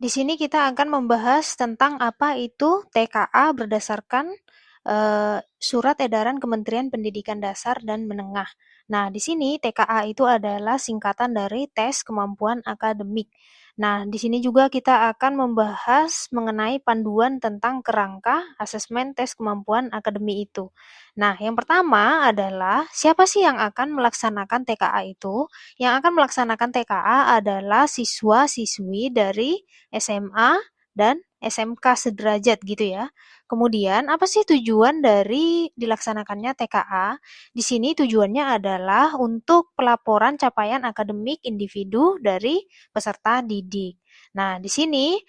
Di sini kita akan membahas tentang apa itu TKA berdasarkan Surat Edaran Kementerian Pendidikan Dasar dan Menengah. Nah, di sini TKA itu adalah singkatan dari Tes Kemampuan Akademik. Nah, di sini juga kita akan membahas mengenai panduan tentang kerangka asesmen tes kemampuan akademik itu. Nah, yang pertama adalah siapa sih yang akan melaksanakan TKA itu? Yang akan melaksanakan TKA adalah siswa-siswi dari SMA dan SMK sederajat gitu ya. Kemudian apa sih tujuan dari dilaksanakannya TKA? Di sini tujuannya adalah untuk pelaporan capaian akademik individu dari peserta didik. Nah, di sini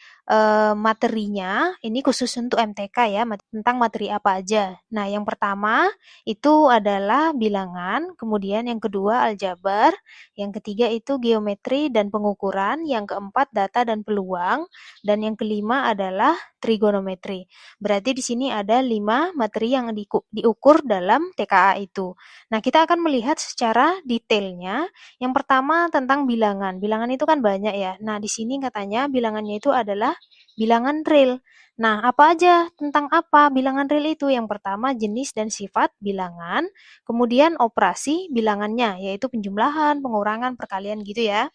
materinya ini khusus untuk MTK ya, tentang materi apa aja. Nah, yang pertama itu adalah bilangan, kemudian yang kedua aljabar, yang ketiga itu geometri dan pengukuran, yang keempat data dan peluang, dan yang kelima adalah trigonometri. Berarti di sini ada 5 materi yang diukur dalam TKA itu. Nah, kita akan melihat secara detailnya. Yang pertama tentang bilangan. Bilangan itu kan banyak ya. Nah, di sini katanya bilangannya itu adalah bilangan real. Nah, apa aja tentang apa bilangan real itu? Yang pertama jenis dan sifat bilangan, kemudian operasi bilangannya, yaitu penjumlahan, pengurangan, perkalian gitu ya.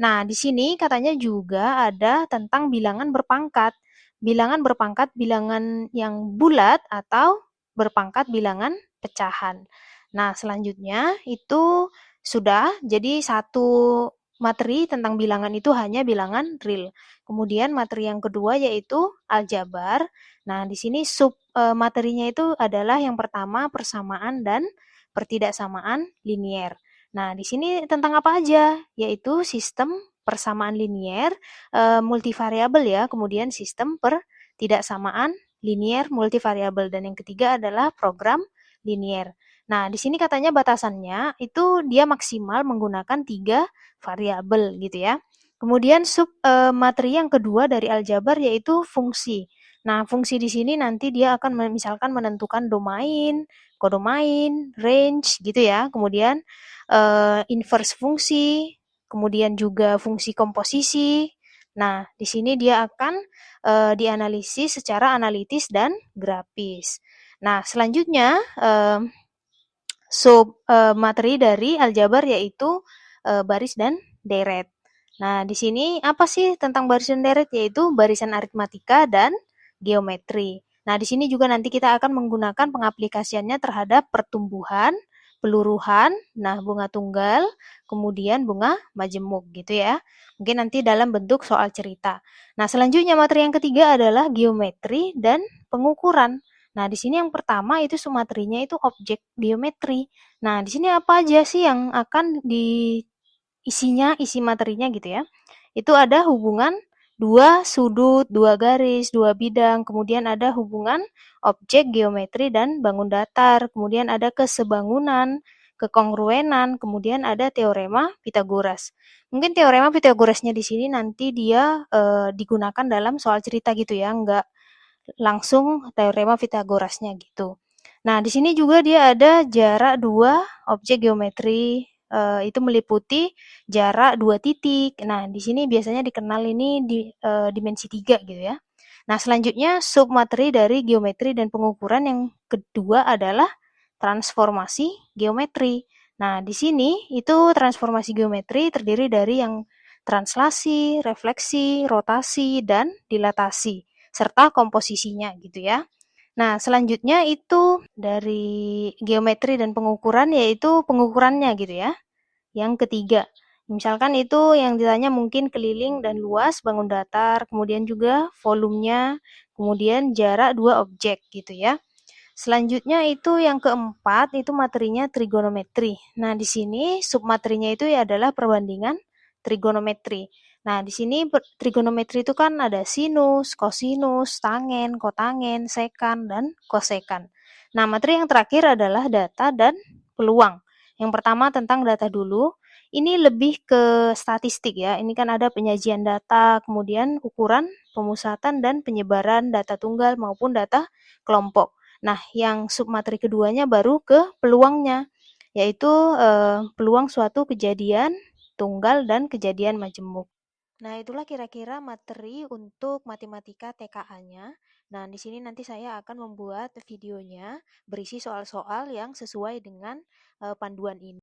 Nah, di sini katanya juga ada tentang bilangan berpangkat. Bilangan berpangkat bilangan yang bulat atau berpangkat bilangan pecahan. Nah, selanjutnya itu sudah jadi satu materi tentang bilangan itu hanya bilangan real. Kemudian materi yang kedua yaitu aljabar. Nah, di sini materinya itu adalah yang pertama persamaan dan pertidaksamaan linier. Nah, di sini tentang apa aja? Yaitu sistem persamaan linier multivariabel ya, kemudian sistem pertidaksamaan linier multivariabel, dan yang ketiga adalah program linier. Nah, di sini katanya batasannya itu dia maksimal menggunakan 3 variabel gitu ya. Kemudian materi yang kedua dari aljabar yaitu fungsi. Nah, fungsi di sini nanti dia akan misalkan menentukan domain, kodomain, range gitu ya. Kemudian inverse fungsi, kemudian juga fungsi komposisi. Nah, di sini dia akan dianalisis secara analitis dan grafis. Nah, selanjutnya materi dari aljabar yaitu baris dan deret. Nah, di sini apa sih tentang baris dan deret? Yaitu barisan aritmatika dan geometri. Nah, di sini juga nanti kita akan menggunakan pengaplikasiannya terhadap pertumbuhan, peluruhan, nah bunga tunggal, kemudian bunga majemuk gitu ya. Mungkin nanti dalam bentuk soal cerita. Nah, selanjutnya materi yang ketiga adalah geometri dan pengukuran. Nah, di sini yang pertama itu materinya itu objek geometri. Nah, di sini apa aja sih yang akan isi materinya gitu ya. Itu ada hubungan dua sudut, dua garis, dua bidang, kemudian ada hubungan objek geometri dan bangun datar, kemudian ada kesebangunan, kekongruenan, kemudian ada teorema Pitagoras. Mungkin teorema Pitagorasnya di sini nanti dia digunakan dalam soal cerita gitu ya, enggak langsung teorema Pitagorasnya gitu. Nah, di sini juga dia ada jarak dua objek geometri, itu meliputi jarak dua titik. Nah, di sini biasanya dikenal ini dimensi 3 gitu ya. Nah, selanjutnya submateri dari geometri dan pengukuran yang kedua adalah transformasi geometri. Nah, di sini itu transformasi geometri terdiri dari yang translasi, refleksi, rotasi, dan dilatasi, serta komposisinya gitu ya. Nah, selanjutnya itu dari geometri dan pengukuran yaitu pengukurannya gitu ya. Yang ketiga, misalkan itu yang ditanya mungkin keliling dan luas bangun datar, kemudian juga volumenya, kemudian jarak dua objek gitu ya. Selanjutnya itu yang keempat, itu materinya trigonometri. Nah, di sini submaterinya itu adalah perbandingan trigonometri. Nah, di sini trigonometri itu kan ada sinus, kosinus, tangen, kotangen, sekan, dan kosekan. Nah, materi yang terakhir adalah data dan peluang. Yang pertama tentang data dulu. Ini lebih ke statistik ya. Ini kan ada penyajian data, kemudian ukuran, pemusatan, dan penyebaran data tunggal maupun data kelompok. Nah, yang submateri keduanya baru ke peluangnya, yaitu peluang suatu kejadian tunggal dan kejadian majemuk. Nah, itulah kira-kira materi untuk matematika TKA-nya. Nah, di sini nanti saya akan membuat videonya berisi soal-soal yang sesuai dengan panduan ini.